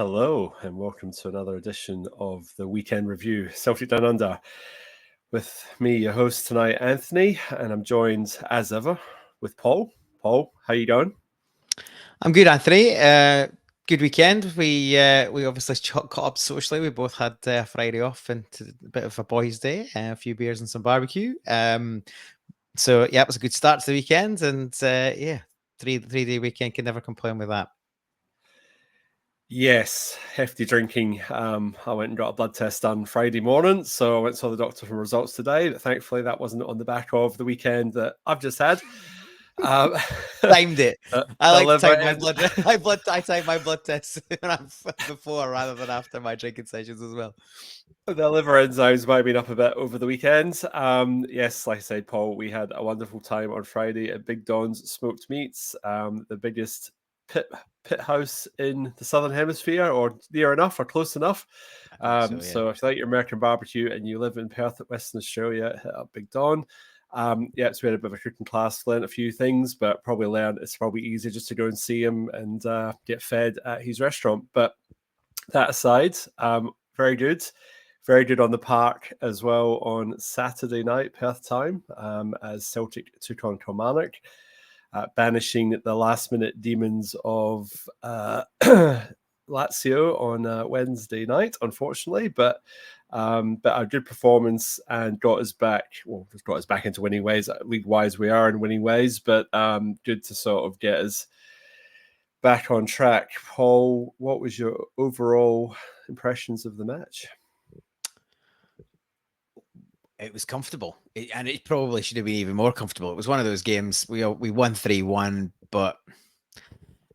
Hello and welcome to another edition of the Weekend Review, Celtic Down Under. With me, your host tonight, Anthony, and I'm joined as ever with Paul. Paul, how you going? I'm good, Anthony. Good weekend. We obviously caught up socially. We both had Friday off and a bit of a boys' day, a few beers and some barbecue. So yeah, it was a good start to the weekend, and three-day weekend, can never complain with that. Yes, hefty drinking. I went and got a blood test done Friday morning, so I went and saw the doctor for results today. But thankfully, that wasn't on the back of the weekend that I've just had. Timed it. I like to time my blood. I time my blood tests before rather than after my drinking sessions as well. The liver enzymes might have been up a bit over the weekend. Yes, like I said, Paul, we had a wonderful time on Friday at Big Don's Smoked Meats, the biggest pit house in the Southern Hemisphere, or near enough, or close enough. So if you like your American barbecue and you live in Perth, Western Australia, hit up Big Don. So we had a bit of a cooking class, learned a few things, but probably learned it's probably easier just to go and see him and get fed at his restaurant. But that aside, very good. Very good on the park as well on Saturday night, Perth time, as Celtic took on Kilmarnock, banishing the last-minute demons of Lazio on Wednesday night, unfortunately. But a good performance and got us back into winning ways. League-wise, we are in winning ways, but good to sort of get us back on track. Paul, what was your overall impressions of the match? It was comfortable, and it probably should have been even more comfortable. It was one of those games we won 3-1, but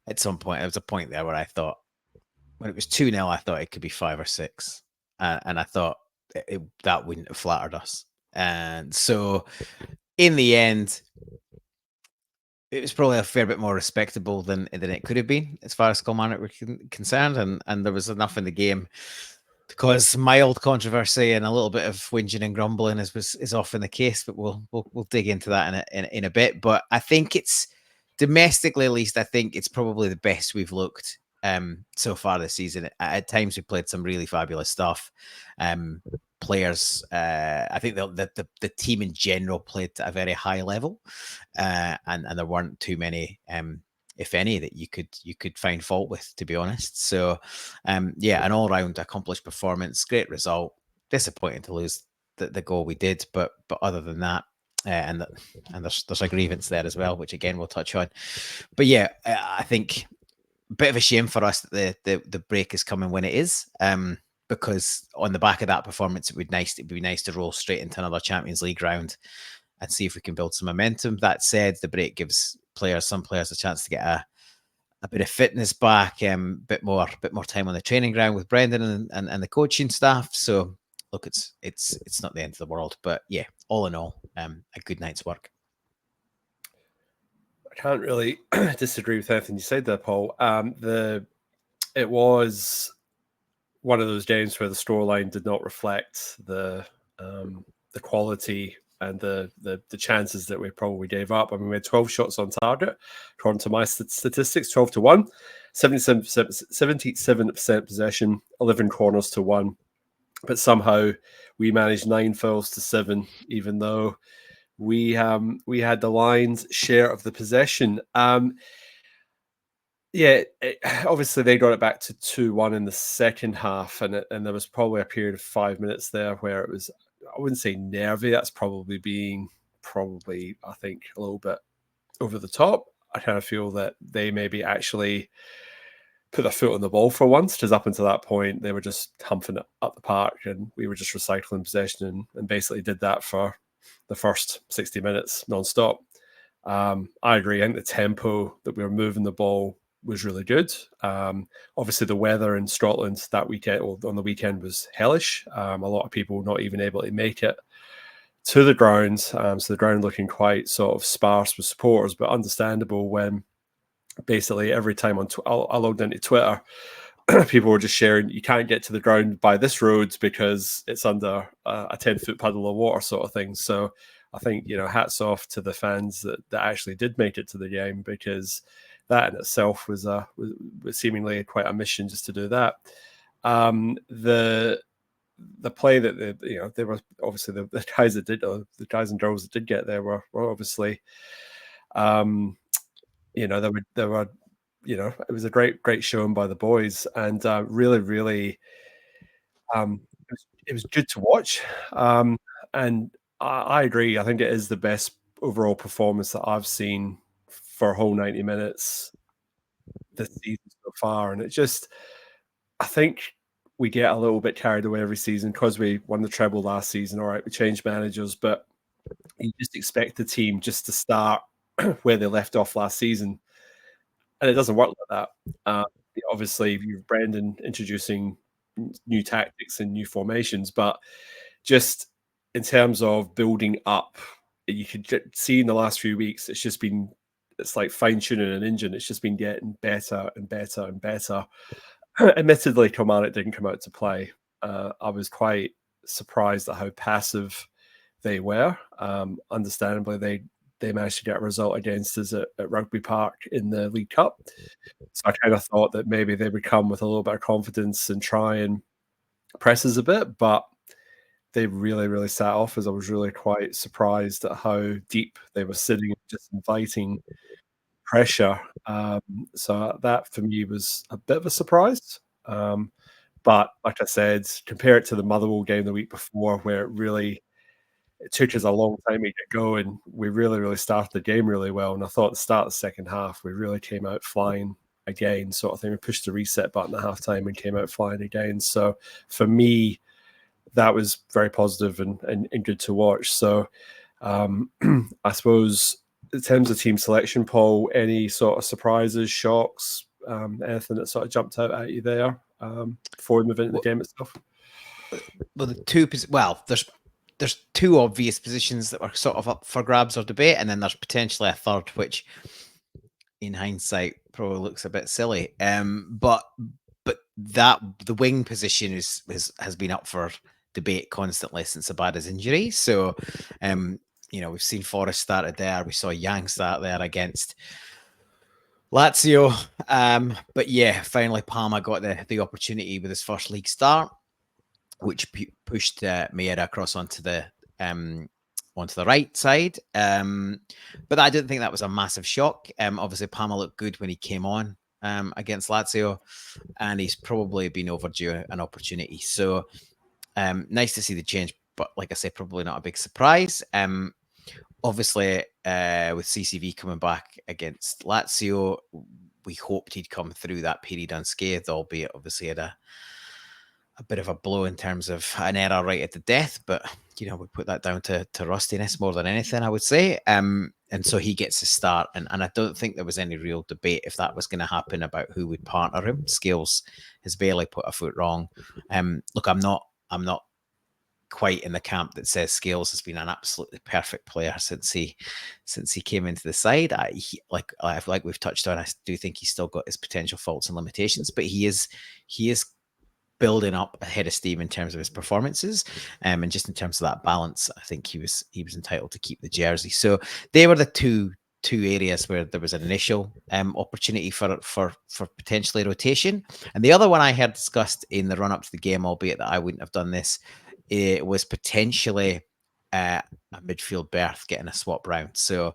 at some point there was a point there where I thought, when it was 2-0, I thought it could be 5 or 6, and I thought that wouldn't have flattered us. And so, in the end, it was probably a fair bit more respectable than it could have been as far as Kilmarnock were concerned, and there was enough in the game to cause mild controversy and a little bit of whinging and grumbling, as is often the case. But we'll dig into that in a bit. But I think it's domestically, at least, I think it's probably the best we've looked so far this season. At times, we played some really fabulous stuff. Players, I think the team in general played at a very high level, and there weren't too many, if any, that you could find fault with, to be honest. So, an all-round accomplished performance, great result. Disappointing to lose the goal we did, but other than that, and there's a grievance there as well, which again we'll touch on. But yeah, I think a bit of a shame for us that the break is coming when it is. Because on the back of that performance, it'd be nice to roll straight into another Champions League round and see if we can build some momentum. That said, the break gives some players a chance to get a bit of fitness back, bit more time on the training ground with Brendan and the coaching staff. So look, it's not the end of the world, but yeah, all in all, a good night's work. I can't really disagree with anything you said there, Paul. It was one of those games where the scoreline did not reflect the quality and the chances that we probably gave up. I mean, we had 12 shots on target, according to my statistics, 12-1, 77% possession, 11 corners to 1. But somehow we managed 9 fouls to 7, even though we had the Lions' share of the possession. Obviously they got it back to 2-1 in the second half, and there was probably a period of 5 minutes there where it was, I wouldn't say nervy, that's probably I think a little bit over the top. I kind of feel that they maybe actually put their foot on the ball for once, because up until that point they were just humping it up the park and we were just recycling possession and basically did that for the first 60 minutes non-stop. I agree. I think the tempo that we were moving the ball was really good. Obviously, the weather in Scotland that weekend, or on the weekend, was hellish. A lot of people not even able to make it to the ground. So the ground looking quite sort of sparse with supporters, but understandable when basically every time I logged into Twitter, people were just sharing, you can't get to the ground by this road because it's under a 10-foot puddle of water sort of thing. So I think, hats off to the fans that actually did make it to the game, because that in itself was seemingly quite a mission just to do that. The play that they were obviously the guys that did the guys and girls that did get there were obviously there were it was a great showing by the boys, and really it was good to watch. And I agree. I think it is the best overall performance that I've seen for a whole 90 minutes this season so far. And I think we get a little bit carried away every season because we won the treble last season. All right, we changed managers, but you just expect the team just to start where they left off last season. And it doesn't work like that. Obviously, you've Brendan introducing new tactics and new formations, but just in terms of building up, you could see in the last few weeks, it's like fine-tuning an engine. It's just been getting better and better and better. Admittedly, Kilmarnock didn't come out to play. I was quite surprised at how passive they were. Understandably, they managed to get a result against us at Rugby Park in the League Cup. So I kind of thought that maybe they would come with a little bit of confidence and try and press us a bit, but they really sat off, as I was really quite surprised at how deep they were sitting and just inviting pressure. So that for me was a bit of a surprise. But like I said, compare it to the Motherwell game the week before, where it took us a long time to get going. We really started the game really well. And I thought at the start of the second half, we really came out flying again, sort of thing. We pushed the reset button at halftime and came out flying again. So for me, that was very positive and good to watch. So I suppose in terms of team selection, Paul, any sort of surprises, shocks, anything that sort of jumped out at you there before we move into the game itself? Well, there's two obvious positions that were sort of up for grabs or debate, and then there's potentially a third, which in hindsight probably looks a bit silly. But that the wing position has been up for debate constantly since Abada's injury. So, we've seen Forrest started there. We saw Yang start there against Lazio. But yeah, finally Palma got the opportunity with his first league start, which pushed Miera across onto the right side. But I didn't think that was a massive shock. Obviously, Palma looked good when he came on against Lazio, and he's probably been overdue an opportunity. So nice to see the change, but like I say, probably not a big surprise. Obviously, with CCV coming back against Lazio, we hoped he'd come through that period unscathed, albeit obviously had a bit of a blow in terms of an error right at the death, but we put that down to rustiness more than anything, I would say. And so he gets to start, and I don't think there was any real debate if that was going to happen about who would partner him. Scales has barely put a foot wrong. Look, I'm not quite in the camp that says Scales has been an absolutely perfect player since he came into the side. Like we've touched on, I do think he's still got his potential faults and limitations, but he is building up ahead of steam in terms of his performances, and just in terms of that balance, I think he was entitled to keep the jersey. So they were the two areas where there was an initial opportunity for potentially rotation. And the other one I had discussed in the run up to the game, albeit that I wouldn't have done this, it was potentially a midfield berth getting a swap round. So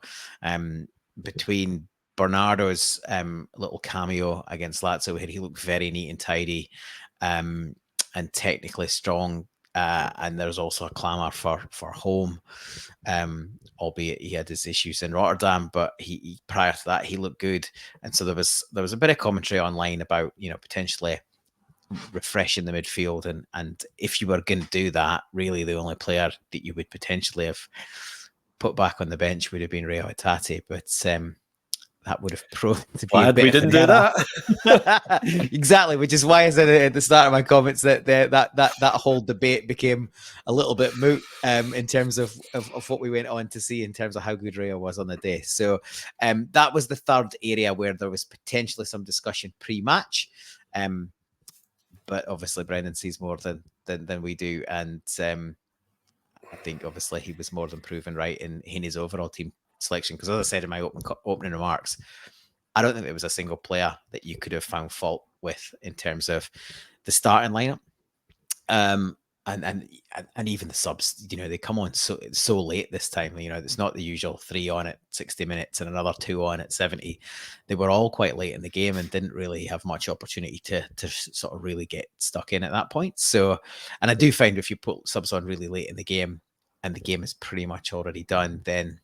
between Bernardo's little cameo against Lazio, where he looked very neat and tidy, and technically strong, and there's also a clamour for home, albeit he had his issues in Rotterdam, but he prior to that he looked good. And so there was a bit of commentary online about potentially refreshing the midfield, and if you were going to do that, really the only player that you would potentially have put back on the bench would have been Rio Hatate, but that would have proven to be Glad we didn't do that. Exactly, which is why I said at the start of my comments that that whole debate became a little bit moot in terms of what we went on to see in terms of how good Rio was on the day. So that was the third area where there was potentially some discussion pre-match. But obviously Brendan sees more than we do, and I think obviously he was more than proven right in his overall team selection. Because as I said in my opening remarks, I don't think there was a single player that you could have found fault with in terms of the starting lineup. And even the subs, they come on so late this time. It's not the usual 3 on at 60 minutes and another 2 on at 70. They were all quite late in the game and didn't really have much opportunity to sort of really get stuck in at that point. So, and I do find if you put subs on really late in the game and the game is pretty much already done, then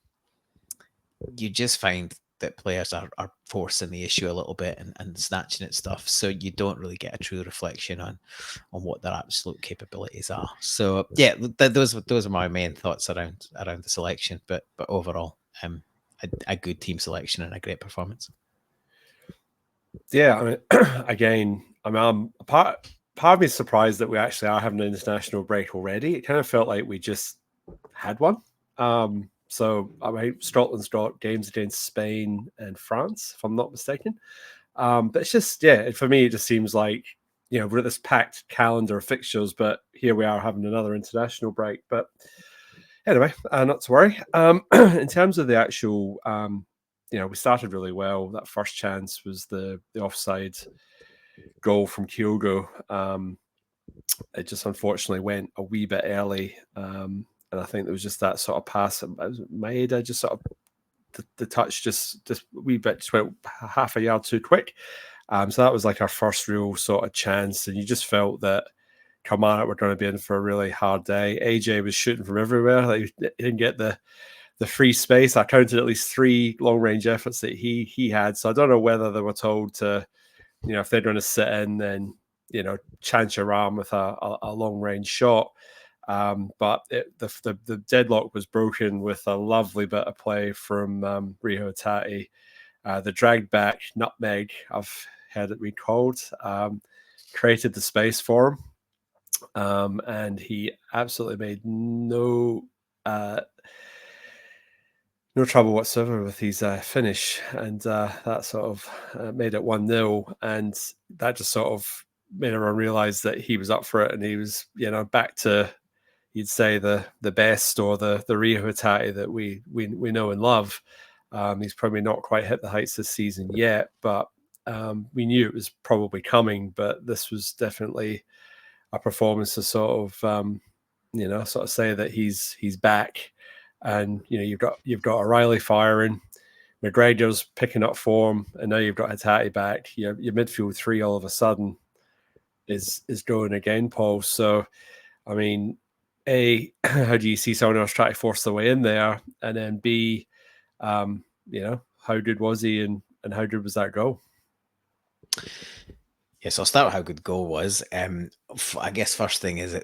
you just find that players are forcing the issue a little bit and snatching at stuff. So you don't really get a true reflection on what their absolute capabilities are. So yeah, those are my main thoughts around the selection. But overall, a good team selection and a great performance. Yeah, I mean, again, I'm part of me is surprised that we actually are having an international break already. It kind of felt like we just had one. So I mean, Scotland's got games against Spain and France, if I'm not mistaken. But it's just, yeah, for me, it just seems like, we're at this packed calendar of fixtures, but here we are having another international break. But anyway, not to worry. In terms of the actual, we started really well. That first chance was the offside goal from Kyogo. It just unfortunately went a wee bit early. And I think there was just that sort of pass. Maeda just sort of the touch just a wee bit just went half a yard too quick. So that was like our first real sort of chance, and you just felt that Kilmarnock were going to be in for a really hard day. AJ was shooting from everywhere. Like, he didn't get the free space. I counted at least 3 long range efforts that he had. So I don't know whether they were told to, if they're going to sit in, then chance your arm with a long range shot. But the deadlock was broken with a lovely bit of play from Rio Tati. The dragged back nutmeg, I've heard it recalled, created the space for him. And he absolutely made no trouble whatsoever with his finish. And that sort of made it 1-0. And that just sort of made everyone realize that he was up for it. And he was, back to, you'd say, the best, or the Rio Tati that we know and love. He's probably not quite hit the heights this season yet, but we knew it was probably coming. But this was definitely a performance to sort of say that he's back. And you've got O'Reilly firing, McGregor's picking up form, and now you've got Hattati back. Your midfield 3 all of a sudden is going again, Paul. So, I mean, A, how do you see someone else try to force their way in there? And then B, how good was he, and how good was that goal? Yes, I'll start with how good goal was. I guess first thing is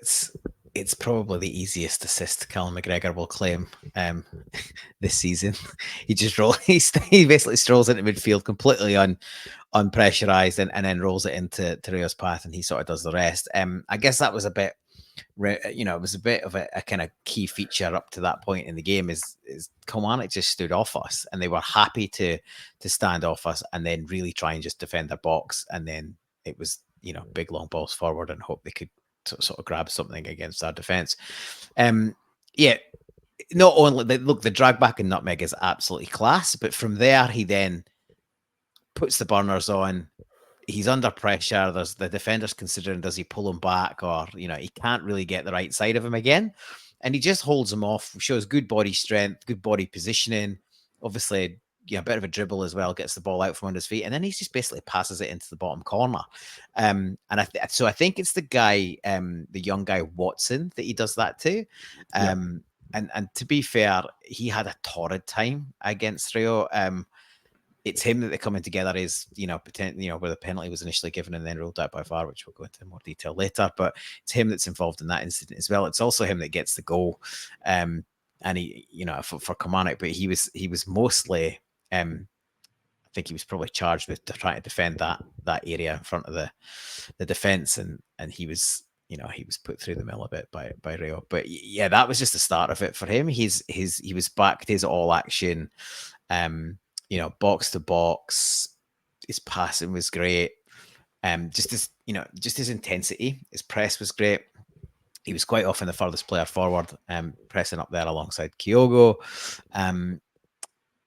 it's probably the easiest assist Callum McGregor will claim this season. He just he basically strolls into midfield completely unpressurized and then rolls it into Rio's path, and he sort of does the rest. I guess that was a bit, it was a bit of a kind of key feature up to that point in the game. Is Kilmarnock just stood off us, and they were happy to stand off us and then really try and just defend their box, and then it was big long balls forward and hope they could sort of grab something against our defense. Yeah, not only the drag back and nutmeg is absolutely class, but from there he then puts the burners on. He's under pressure. There's the defenders considering, does he pull him back, or he can't really get the right side of him again, and he just holds him off. Shows good body strength, good body positioning. Obviously, a bit of a dribble as well, gets the ball out from under his feet, and then he just basically passes it into the bottom corner. And I think it's the guy, the young guy Watson, that he does that to. And to be fair, he had a torrid time against Rio. It's him that they're coming together is, where the penalty was initially given and then ruled out by VAR, which we'll go into more detail later. But it's him that's involved in that incident as well. It's also him that gets the goal. And he, for Kilmarnock, but he was mostly, I think he was probably charged with trying to defend that area in front of the defense, and he was, he was put through the mill a bit by Rio. But yeah, that was just the start of it for him. He was back to his all action, box to box. His passing was great. Just his intensity, his press was great. He was quite often the furthest player forward, pressing up there alongside Kyogo.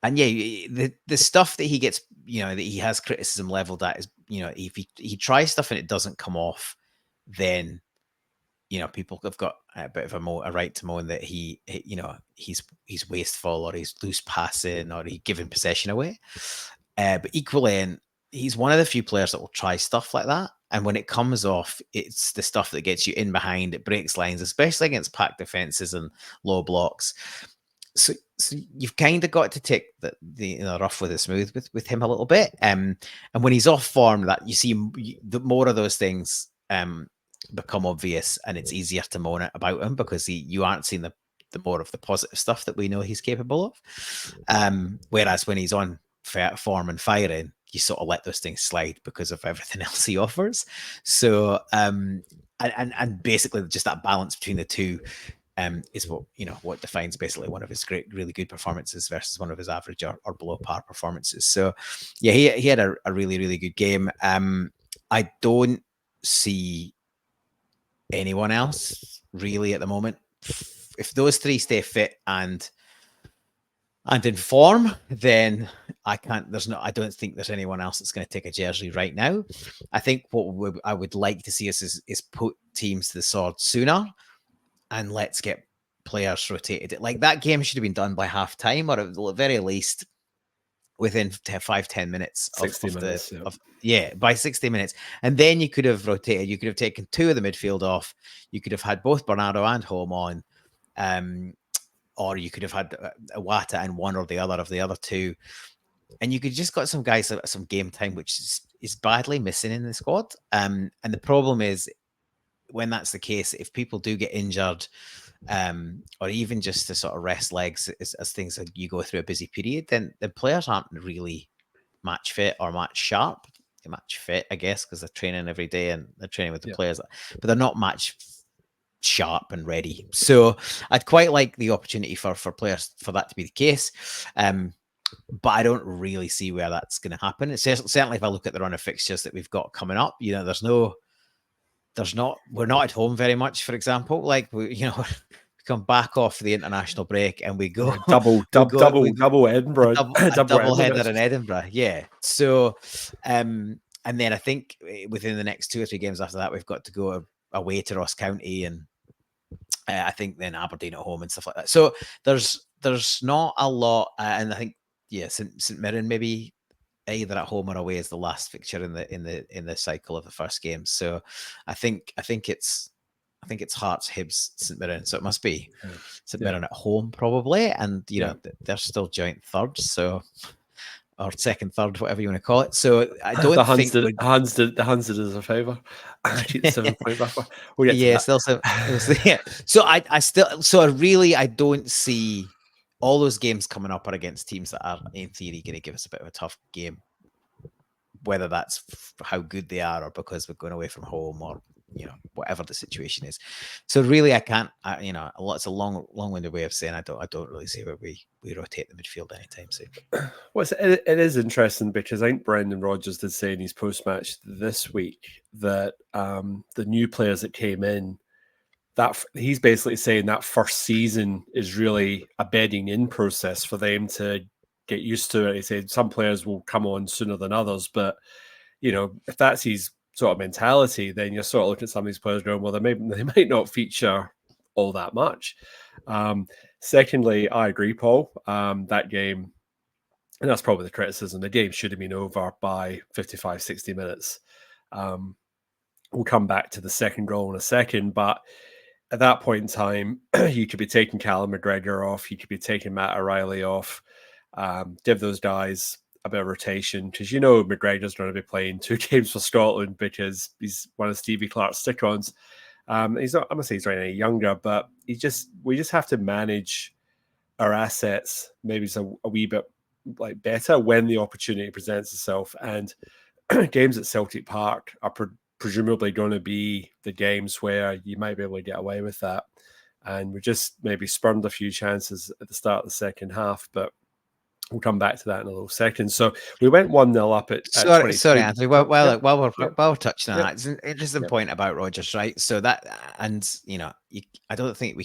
And yeah, the stuff that he gets, that he has criticism leveled at is, if he tries stuff and it doesn't come off, then people have got a bit of a right to moan that he's wasteful, or he's loose passing, or he's giving possession away. But equally, and he's one of the few players that will try stuff like that. And when it comes off, it's the stuff that gets you in behind. It breaks lines, especially against packed defenses and low blocks. So you've kind of got to take the rough with the smooth with him a little bit. And when he's off form, that you see the more of those things become obvious, and it's easier to moan about him because you aren't seeing the more of the positive stuff that we know he's capable of. Whereas when he's on form and firing, you sort of let those things slide because of everything else he offers. So and basically just that balance between the two is what defines basically one of his really good performances versus one of his average or below par performances. So yeah, he had a really, really good game. I don't see anyone else really at the moment. If those three stay fit and in form, then I don't think there's anyone else that's going to take a jersey right now. I think what I would like to see us is put teams to the sword sooner, and let's get players rotated. Like, that game should have been done by half time, or at the very least within 5-10 minutes 60 minutes, by 60 minutes. And then you could have rotated. You could have taken two of the midfield off. You could have had both Bernardo and Home on, or you could have had Iwata and one or the other of the other two, and you could just got some guys some game time, which is badly missing in the squad. And the problem is, when that's the case, if people do get injured, or even just to sort of rest legs as things like you go through a busy period, then the players aren't really match fit or match sharp. They're match fit, I guess, because they're training every day and they're training with the players, but they're not match sharp and ready. So I'd quite like the opportunity for players for that to be the case. But I don't really see where that's going to happen. It's certainly, if I look at the run of fixtures that we've got coming up, we're not at home very much, for example. Like, we come back off the international break and we go double Edinburgh, double header in Edinburgh. Yeah. So, and then I think within the next 2 or 3 games after that, we've got to go away to Ross County, and I think then Aberdeen at home and stuff like that. So there's not a lot, and I think St Mirren maybe either at home or away is the last fixture in the cycle of the first game. So I think it's Hearts, Hibs, St Mirren. So it must be St Mirren at home probably, and they're still joint thirds, so, or second, third, whatever you want to call it. So I don't think the Huns did us a favour. Keep the 7 point back. We'll get to that. Still So I don't see. All those games coming up are against teams that are, in theory, going to give us a bit of a tough game, whether that's how good they are or because we're going away from home, or whatever the situation is. So really, I can't. It's a long-winded way of saying I don't really see where we rotate the midfield anytime soon. Well, it is interesting because I think Brendan Rodgers did say in his post-match this week that the new players that came in, that he's basically saying that first season is really a bedding in process for them to get used to it. He said some players will come on sooner than others, but if that's his sort of mentality, then you're sort of looking at some of these players going, well, they might not feature all that much. Secondly, I agree, Paul. That game, and that's probably the criticism, the game should have been over by 55, 60 minutes. We'll come back to the second goal in a second, but at that point in time, you could be taking Callum McGregor off, you could be taking Matt O'Reilly off, give those guys a bit of rotation, because McGregor's going to be playing 2 games for Scotland because he's one of Stevie Clark's stick-ons. He's not, I'm going to say he's not any younger, but we just have to manage our assets maybe a wee bit like better when the opportunity presents itself. And games at Celtic Park are presumably going to be the games where you might be able to get away with that. And we just maybe spurned a few chances at the start of the second half, but we'll come back to that in a little second. So we went 1-0 up at sorry, Anthony. While we're touching on that, it's an interesting point about Rodgers, right? So that, and I don't think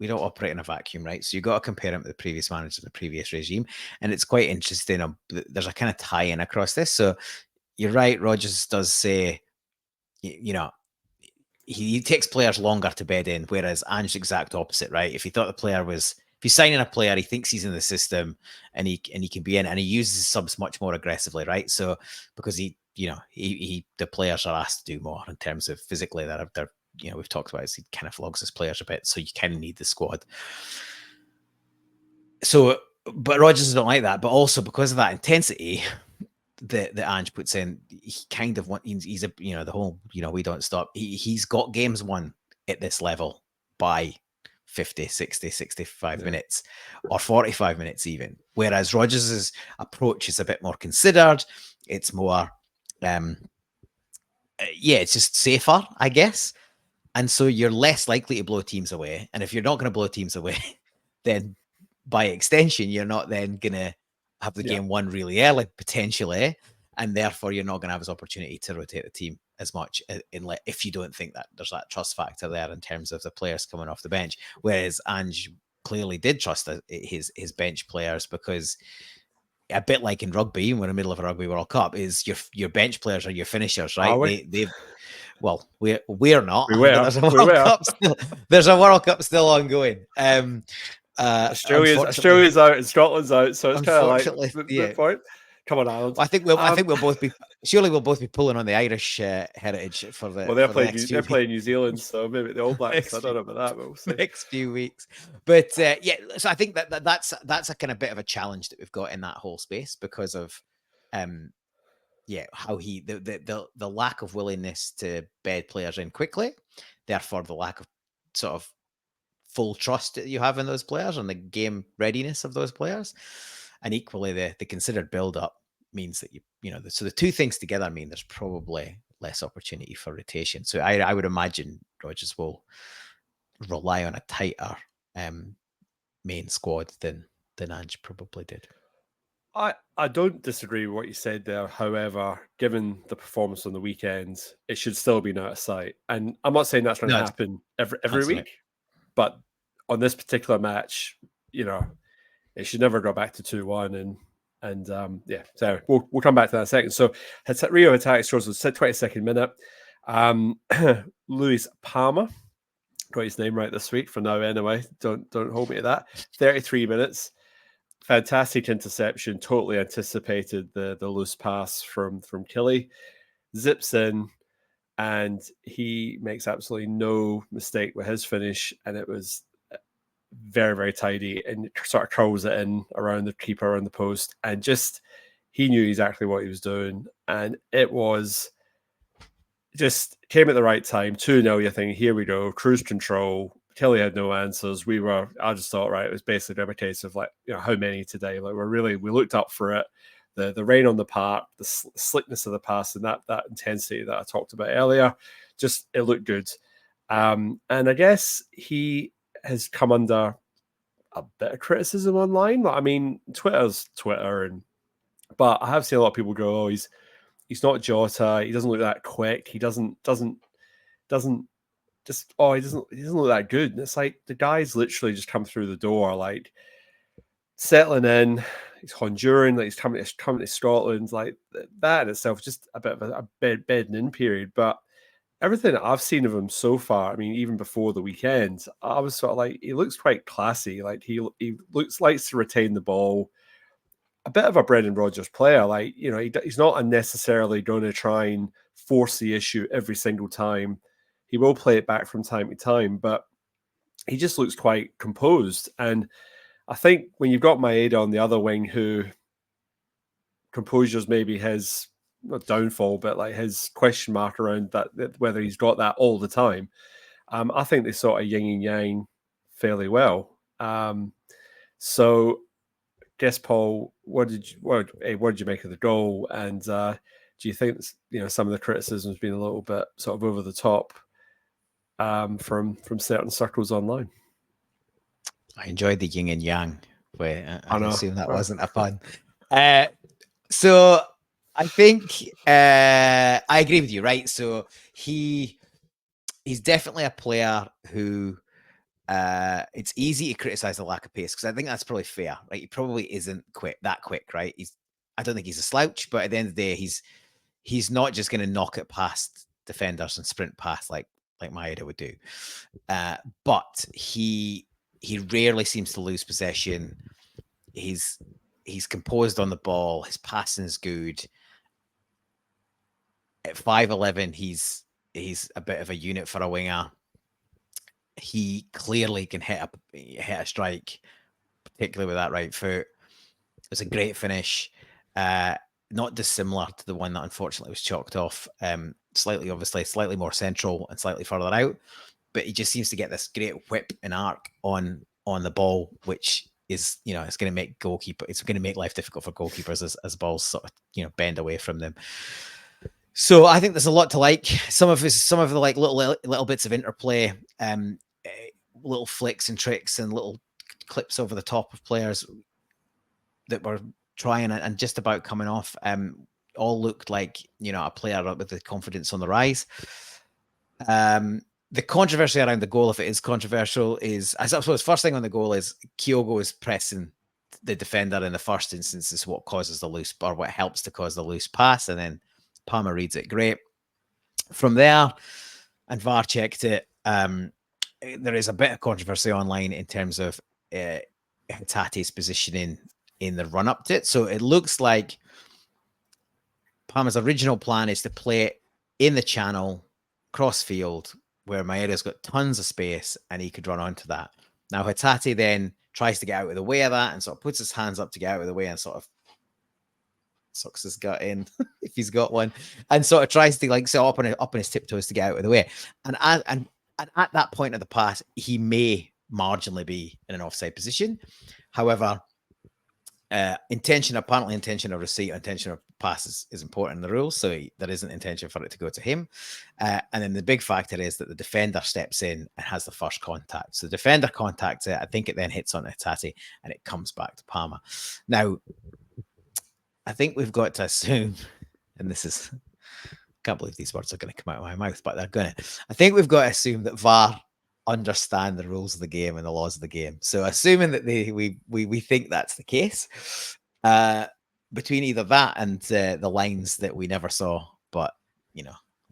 don't operate in a vacuum, right? So you got to compare him to the previous manager and the previous regime, and it's quite interesting. There's a kind of tie-in across this. So you're right. Rodgers does say, you know, he takes players longer to bed in, whereas Ange's exact opposite, right? If he thought the player was, if he's signing a player, he thinks he's in the system and he can be in, and he uses subs much more aggressively, right? So because the players are asked to do more in terms of physically, they're we've talked about it, he kind of flogs his players a bit, so you kind of need the squad. So, but Rodgers don't like that, but also because of that intensity that Ange puts in, he kind of he's a the whole we don't stop. He's got games won at this level by 50, 60, 65 minutes or 45 minutes even. Whereas Rodgers' approach is a bit more considered. It's more it's just safer, I guess. And so you're less likely to blow teams away. And if you're not going to blow teams away, then by extension, you're not then going to have the game won really early, potentially. And therefore, you're not going to have his opportunity to rotate the team as much if you don't think that there's that trust factor there in terms of the players coming off the bench. Whereas Ange clearly did trust his bench players, because a bit like in rugby, we're in the middle of a Rugby World Cup, is your bench players are your finishers, right? Well, we're not. There's a World Cup still. There's a World Cup still ongoing. Australia's out and Scotland's out, so it's kind of like the point. Come on, Ireland. Well, I think we'll both be. Surely we'll both be pulling on the Irish heritage for the. Well, they're playing New Zealand, so maybe the All Blacks. I don't know about that, but we'll see. Next few weeks, but so I think that's a kind of bit of a challenge that we've got in that whole space because of, how the lack of willingness to bed players in quickly, therefore the lack of sort of full trust that you have in those players and the game readiness of those players, and equally the considered build up means that so the two things together mean there's probably less opportunity for rotation. So I would imagine Rodgers will rely on a tighter main squad than Ange probably did. I don't disagree with what you said there. However, given the performance on the weekend, it should still be out of sight. And I'm not saying that's going to happen every week, but on this particular match, it should never go back to 2-1. And so we'll come back to that in a second. So Rio attack scores the 22nd minute. Luis Palma got his name right this week for now anyway. Don't hold me to that. 33 minutes. Fantastic interception. Totally anticipated the loose pass from Killie. Zips in, and he makes absolutely no mistake with his finish, and it was very, very tidy, and sort of curls it in around the keeper, around the post, and just he knew exactly what he was doing, and it was just came at the right time. 2-0, you think, here we go, cruise control. Killie had no answers. I just thought, right, it was basically a case of how many today? Like we looked up for it. The rain on the park, the slickness of the pass, and that intensity that I talked about earlier, just it looked good. And I guess he has come under a bit of criticism online. I mean, Twitter's Twitter, but I have seen a lot of people go, "Oh, he's not Jota. He doesn't look that quick. He doesn't look that good." And it's like the guy's literally just come through the door, like settling in. He's Honduran, like he's coming to Scotland, like that in itself, just a bit of a bedding in period. But everything that I've seen of him so far, I mean, even before the weekend, I was sort of like, he looks quite classy. Like he likes to retain the ball. A bit of a Brendan Rodgers player. Like, he's not unnecessarily going to try and force the issue every single time. He will play it back from time to time, but he just looks quite composed. And I think when you've got Maeda on the other wing, who composure's maybe his not downfall, but like his question mark around that whether he's got that all the time. I think they sort of yin and yang fairly well. So, guess Paul, what did you make of the goal? And do you think some of the criticism has been a little bit sort of over the top from certain circles online? I enjoyed the yin and yang. Where I assume that wasn't a pun. So I think I agree with you, right? So he's definitely a player who it's easy to criticize the lack of pace because I think that's probably fair, right? He probably isn't that quick, right? I don't think he's a slouch, but at the end of the day, he's not just going to knock it past defenders and sprint past like Maeda would do. But he rarely seems to lose possession. He's composed on the ball. His passing is good. At 5'11", he's a bit of a unit for a winger. He clearly can hit a strike, particularly with that right foot. It was a great finish, not dissimilar to the one that unfortunately was chalked off. Slightly more central and slightly further out, but he just seems to get this great whip and arc on the ball, which is, it's going to make it's going to make life difficult for goalkeepers as balls sort of, bend away from them. So I think there's a lot to like. Some of the like little bits of interplay, little flicks and tricks and little clips over the top of players that were trying and just about coming off, all looked like, a player with the confidence on the rise. The controversy around the goal, if it is controversial, is, I suppose, first thing on the goal is Kyogo is pressing the defender in the first instance is what causes the loose, or what helps to cause the loose pass, and then Palma reads it great. From there, and VAR checked it, there is a bit of controversy online in terms of Hatate's positioning in the run-up to it. So it looks like Palma's original plan is to play it in the channel, cross-field, where Maeda's got tons of space and he could run onto that. Now, Hatate then tries to get out of the way of that and sort of puts his hands up to get out of the way and sort of sucks his gut in, if he's got one, and sort of tries to like sit up on his tiptoes to get out of the way. And at that point of the pass, he may marginally be in an offside position. However, intention of receipt, intention of pass is important in the rules, so there isn't intention for it to go to him. And then the big factor is that the defender steps in and has the first contact. So the defender contacts it. I think it then hits on Hatate and it comes back to Palma. Now, I think we've got to assume, and this is, I can't believe these words are going to come out of my mouth, but they're going to. I think we've got to assume that VAR understand the rules of the game and the laws of the game. So assuming that we think that's the case, between either that and the lines that we never saw, but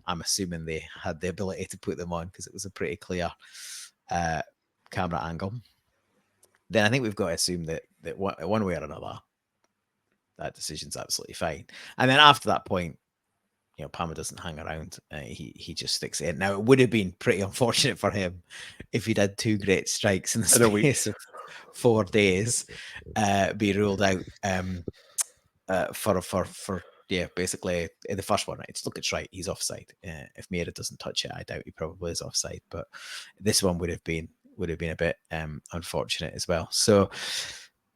I'm assuming they had the ability to put them on because it was a pretty clear camera angle. Then I think we've got to assume that one way or another, that decision's absolutely fine. And then after that point, Palma doesn't hang around. He just sticks it in. Now, it would have been pretty unfortunate for him if he'd had two great strikes in the space of 4 days, be ruled out for basically in the first one. Right? It's look, it's right. He's offside. If Meira doesn't touch it, I doubt he probably is offside. But this one would have been a bit unfortunate as well. So,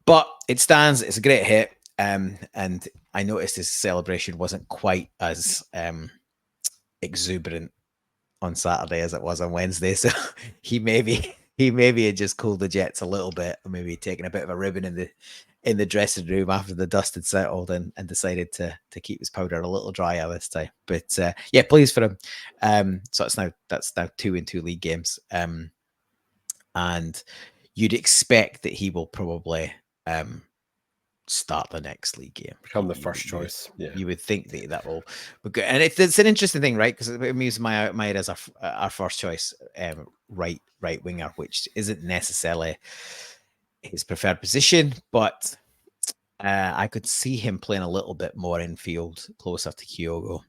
but it stands. It's a great hit. And I noticed his celebration wasn't quite as exuberant on Saturday as it was on Wednesday. So he maybe had just cooled the jets a little bit, or maybe taken a bit of a ribbon in the dressing room after the dust had settled, and decided to keep his powder a little drier this time. But yeah, pleased for him. So that's now 2 in 2 league games, and you'd expect that he will probably start the next league game, become the first choice. You would think that will be good. And it's an interesting thing, right? Because it means Maeda as our first choice right winger, which isn't necessarily his preferred position, but I could see him playing a little bit more infield, closer to Kyogo,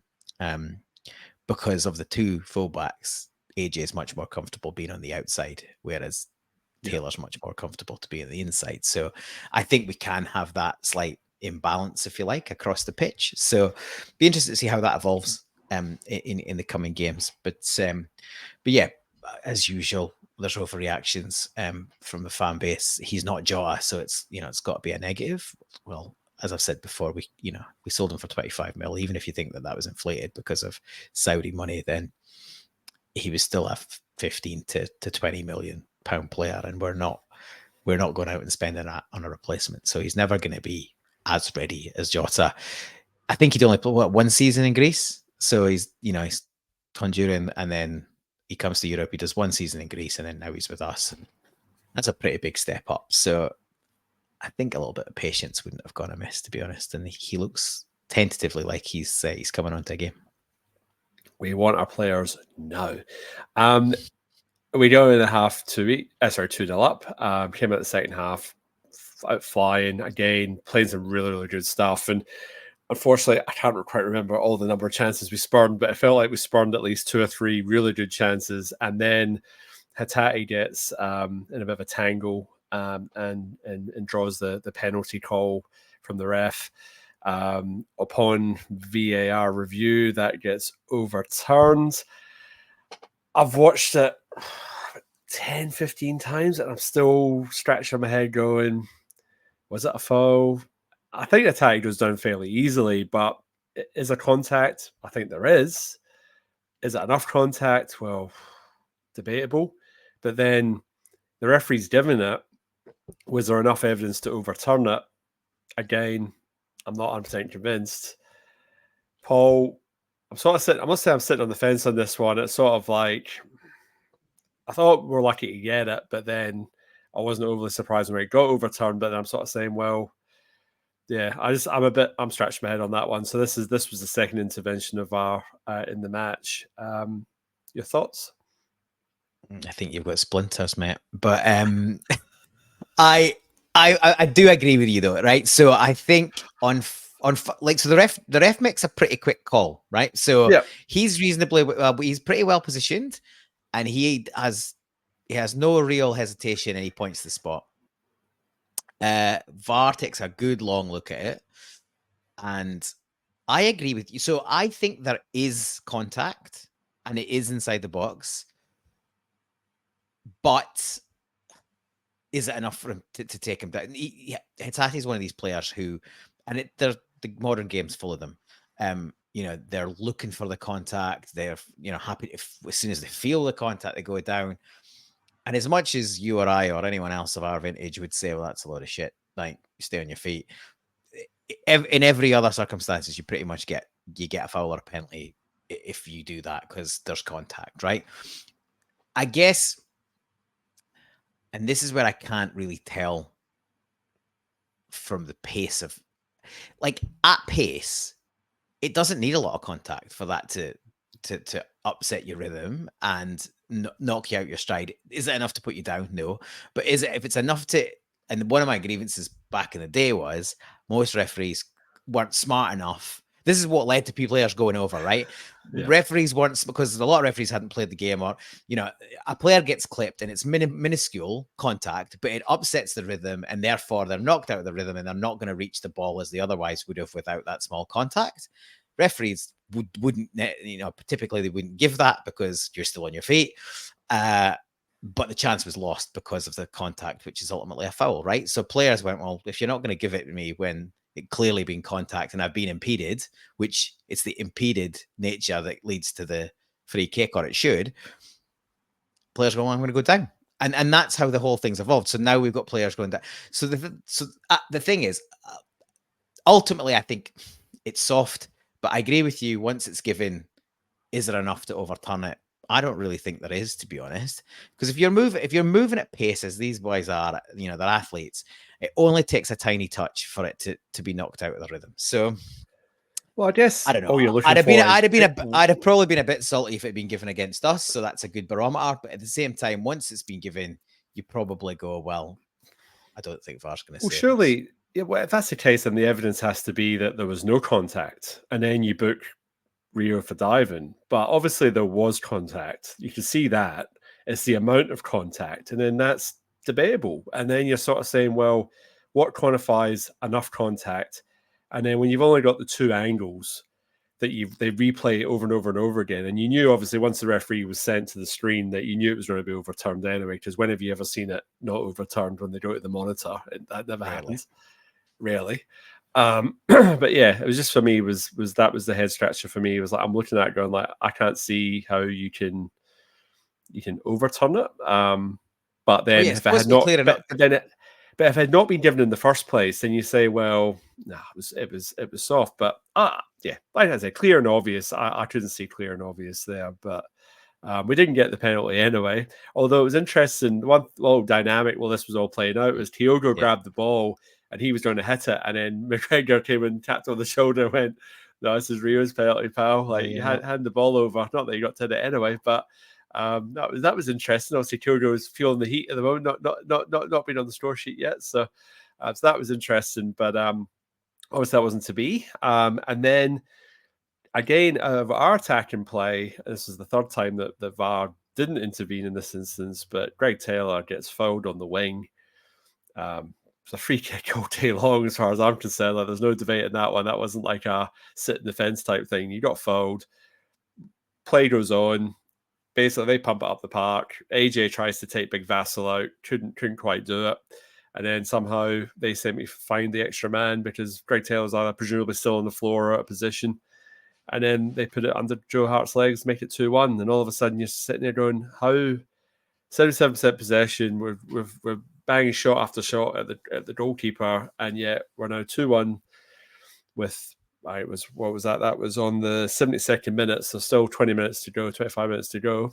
because of the two fullbacks. AJ is much more comfortable being on the outside, whereas Taylor's much more comfortable to be on the inside. So I think we can have that slight imbalance, if you like, across the pitch. So be interested to see how that evolves in the coming games. But yeah, as usual, there's overreactions from the fan base. He's not Jota, so it's got to be a negative. Well, as I've said before, we sold him for 25 mil. Even if you think that was inflated because of Saudi money, then he was still a 15 to 20 million pound player, and we're not going out and spending that on a replacement. So he's never going to be as ready as Jota. I think he'd only play one season in Greece, so he's Honduran, and then he comes to Europe. He does one season in Greece, and then now he's with us. That's a pretty big step up. So I think a little bit of patience wouldn't have gone amiss, to be honest. And he looks tentatively like he's coming onto a game. We want our players now. We go in the half 2-0 up. Came out the second half, out flying again, playing some really, really good stuff. And unfortunately, I can't quite remember all the number of chances we spurned, but it felt like we spurned at least 2 or 3 really good chances. And then Hatate gets in a bit of a tangle and draws the penalty call from the ref. Upon VAR review, that gets overturned. I've watched it 10, 15 times and I'm still scratching my head going, was it a foul? I think the tag goes down fairly easily, but is a contact? I think there is. Is it enough contact? Well, debatable. But then the referee's given it. Was there enough evidence to overturn it? Again, I'm not 100% convinced. Paul, I must say I'm sitting on the fence on this one. It's sort of like, I thought we're lucky to get it, but then I wasn't overly surprised when it got overturned. But then I'm sort of saying, well, yeah, I'm scratching my head on that one. So this was the second intervention of VAR in the match. Your thoughts? I think you've got splinters, mate. But I do agree with you though, right? So I think so the ref makes a pretty quick call, right? So he's he's pretty well positioned, and he has no real hesitation, and he points the spot. VAR takes a good long look at it, and I agree with you. So I think there is contact, and it is inside the box, but is it enough for him to take him down? Hatate is one of these players who, and the modern game's full of them. They're looking for the contact. They're happy if as soon as they feel the contact, they go down. And as much as you or I or anyone else of our vintage would say, well, that's a load of shit, like, stay on your feet. In every other circumstances, you pretty much get a foul or a penalty if you do that because there's contact, right? I guess, and this is where I can't really tell from the pace of, like, at pace, it doesn't need a lot of contact for that to upset your rhythm and knock you out your stride. Is it enough to put you down? No. But if it's enough to, and one of my grievances back in the day was most referees weren't smart enough. This is what led to players going over, right? Yeah. Referees weren't, because a lot of referees hadn't played the game, or, a player gets clipped and it's minuscule contact, but it upsets the rhythm, and therefore they're knocked out of the rhythm and they're not going to reach the ball as they otherwise would have without that small contact. Referees wouldn't, typically they wouldn't give that because you're still on your feet. But the chance was lost because of the contact, which is ultimately a foul, right? So players went, well, if you're not going to give it to me when it clearly been contact and I've been impeded, which it's the impeded nature that leads to the free kick, or it should, players go, well, I'm going to go down. And that's how the whole thing's evolved. So now we've got players going down. So the thing is, ultimately, I think it's soft. But I agree with you. Once it's given, is there enough to overturn it? I don't really think there is, to be honest. Because if you're moving at pace as these boys are, they're athletes, it only takes a tiny touch for it to be knocked out of the rhythm. So, well, I guess I don't know. I'd have probably been a bit salty if it had been given against us. So that's a good barometer. But at the same time, once it's been given, you probably go, well, I don't think VAR's going to say. Well, surely. Yeah, well, if that's the case, then the evidence has to be that there was no contact, and then you book Rio for diving. But obviously there was contact. You can see that. It's the amount of contact, and then that's debatable. And then you're sort of saying, well, what quantifies enough contact? And then when you've only got the two angles that they replay over and over and over again, and you knew obviously once the referee was sent to the screen that you knew it was going to be overturned anyway, because when have you ever seen it not overturned when they go to the monitor? That never happens. Really. But yeah, it was just, for me, was the head scratcher for me. It was like, I'm looking at it going like, I can't see how you can overturn it. But then if it had not, but if it had not been given in the first place, then you say, well, no, it was soft. But yeah, like I said, clear and obvious. I couldn't see clear and obvious there, but We didn't get the penalty anyway, although it was interesting. One little dynamic while this was all playing out was Tiogo grabbed the ball and he was going to hit it, and then McGregor came and tapped on the shoulder and went, "No, this is Rio's penalty, pal. Like, you hand the ball over. Not that you got to hit it anyway, but that was interesting. Obviously, Tiogo was feeling the heat at the moment, not been on the score sheet yet, so that was interesting. But obviously, that wasn't to be. And then again, of our attacking play, this is the third time that the VAR didn't intervene in this instance, but Greg Taylor gets fouled on the wing. It's a free kick all day long, as far as I'm concerned. Like, there's no debate in that one. That wasn't like a sit in the fence type thing. You got fouled. Play goes on. Basically, they pump it up the park. AJ tries to take Big Vassal out. Couldn't quite do it. And then somehow they semi find the extra man because Greg Taylor's either presumably still on the floor or out of position. And then they put it under Joe Hart's legs, make it 2-1. And all of a sudden you're sitting there going, how 77% possession, we're banging shot after shot at the goalkeeper, and yet we're now 2-1 with, what was that? That was on the 72nd minute, so still 20 minutes to go, 25 minutes to go.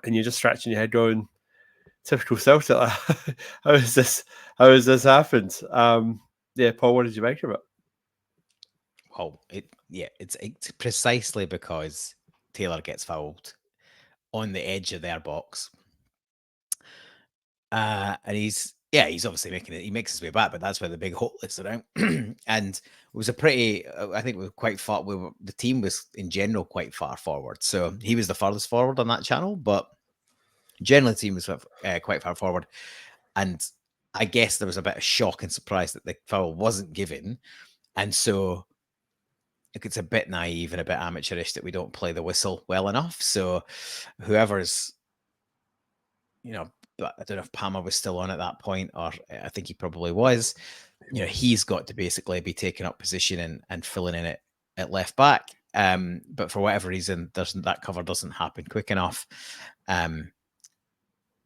And you're just scratching your head going, typical Celtic. How has this happened? Paul, what did you make of it? Well, it's precisely because Taylor gets fouled on the edge of their box. And he's obviously making it. He makes his way back, but that's where the big hole is around. And it was a pretty. I think we were quite far. The team was in general quite far forward, so he was the farthest forward on that channel. But generally, the team was quite far forward, and I guess there was a bit of shock and surprise that the foul wasn't given, and so it's a bit naive and a bit amateurish that we don't play the whistle well enough. So whoever's, I don't know if Palma was still on at that point, or I think he probably was. He's got to basically be taking up position and filling in at left back. But for whatever reason, that cover doesn't happen quick enough.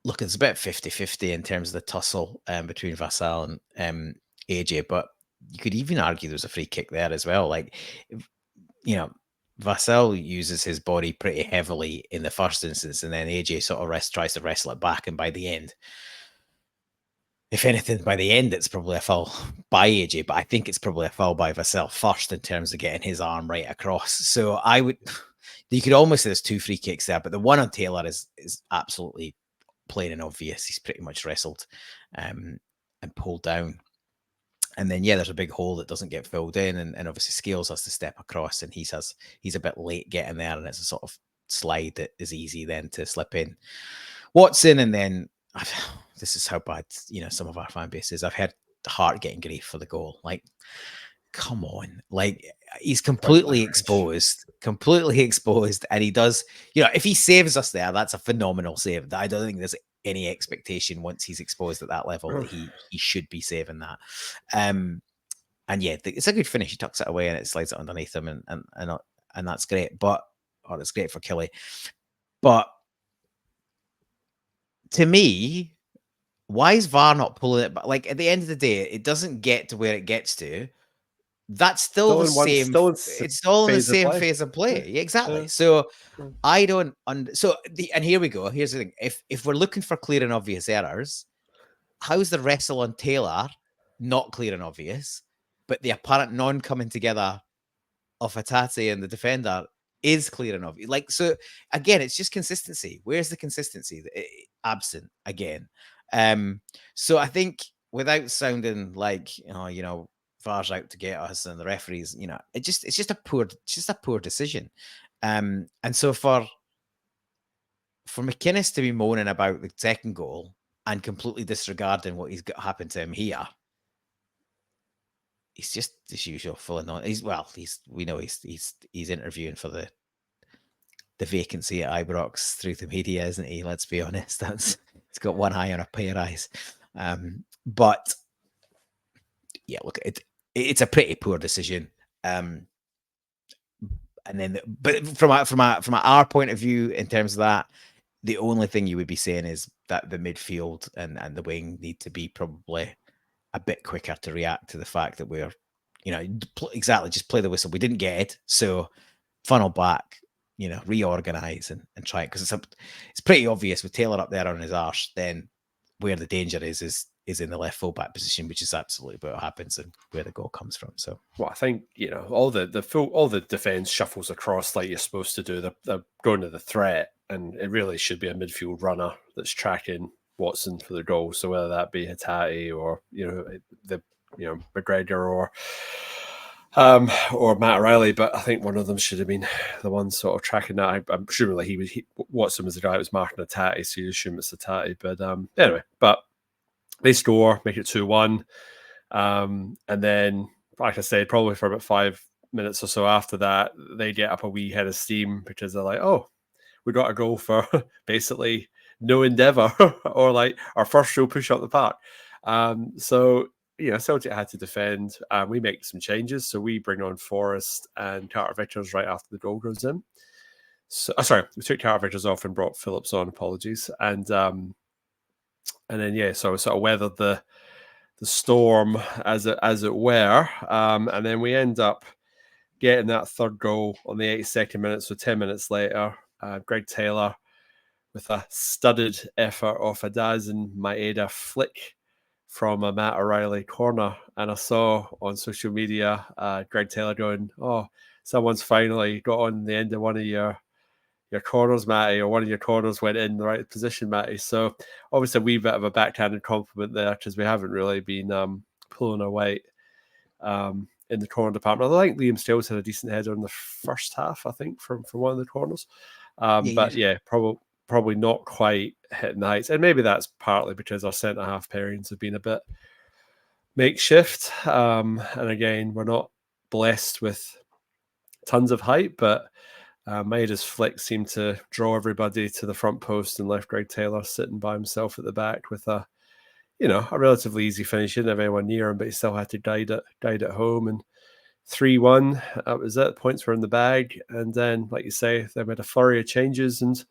Look, it's a bit 50-50 in terms of the tussle between Vassal and AJ, but you could even argue there's a free kick there as well. Like, Vassal uses his body pretty heavily in the first instance, and then AJ sort of tries to wrestle it back, and by the end, if anything, it's probably a foul by AJ, but I think it's probably a foul by Vassal first in terms of getting his arm right across. So you could almost say there's two free kicks there, but the one on Taylor is absolutely plain and obvious. He's pretty much wrestled and pulled down. And then, there's a big hole that doesn't get filled in, and obviously Scales has to step across, and he's a bit late getting there, and it's a sort of slide that is easy then to slip in. Watson, and then this is how bad some of our fan base is. I've heard Hart getting grief for the goal. Like, come on, like, he's completely exposed, and he does. If he saves us there, that's a phenomenal save. I don't think there's any expectation once he's exposed at that level that he should be saving that. It's a good finish. He tucks it away and it slides it underneath him, and that's great. It's great for Killie. But to me, why is VAR not pulling it back? Like, at the end of the day, it doesn't get to where it gets to. That's still the same. It's all in the same phase of play. Yeah, exactly. So I don't. And here we go. Here's the thing: if we're looking for clear and obvious errors, how's the wrestle on Taylor not clear and obvious, but the apparent non-coming together of Hatate and the defender is clear and obvious? Like, so again, it's just consistency. Where's the consistency? Absent again. So I think without sounding like VAR's out to get us and the referees, it's just a poor decision. And so for McInnes to be moaning about the second goal and completely disregarding what he's got happened to him here, he's just as usual full of non. We know he's interviewing for the vacancy at Ibrox through the media, isn't he? Let's be honest. He's got one eye on a pair of eyes. But look, it's a pretty poor decision. But from our point of view, in terms of that, the only thing you would be saying is that the midfield and the wing need to be probably a bit quicker to react to the fact that we're, just play the whistle. We didn't get it, so funnel back, reorganize and try it, because it's pretty obvious with Taylor up there on his arse. Then where the danger is in the left fullback position, which is absolutely what happens and where the goal comes from. So, well, I think all the defense shuffles across like you're supposed to do. They're going to the threat, and it really should be a midfield runner that's tracking Watson for the goal. So whether that be Hatate or McGregor or Matt Riley, but I think one of them should have been the one sort of tracking that. I'm assuming Watson was the guy that was marking Hatate, so you assume it's Hatate. But anyway, but they score, make it 2-1. And then, like I said, probably for about 5 minutes or so after that, they get up a wee head of steam because they're like, oh, we got a goal for basically no endeavour or like our first real push up the park. So, Celtic had to defend. We make some changes. So we bring on Forrest and Carter Vickers right after the goal goes in. So, we took Carter Vickers off and brought Phillips on, apologies. And then, so we sort of weathered the storm as it were, and then we end up getting that third goal on the 82nd minute. So 10 minutes later, Greg Taylor with a studded effort off a Daz and Maeda flick from a Matt O'Reilly corner, and I saw on social media Greg Taylor going, "Oh, someone's finally got on the end of one of your corners, Matty, or one of your corners went in the right position, Matty." So obviously a wee bit of a backhanded compliment there, because we haven't really been pulling our weight in the corner department. I think Liam Stills had a decent header in the first half, I think, from one of the corners. Probably not quite hitting the heights. And maybe that's partly because our centre-half pairings have been a bit makeshift. And again, we're not blessed with tons of height, but Maeda's flick seemed to draw everybody to the front post and left Greg Taylor sitting by himself at the back with a relatively easy finish. He didn't have anyone near him, but he still had to guide it home. And 3-1, that was it. Points were in the bag. And then, like you say, they made a flurry of changes, and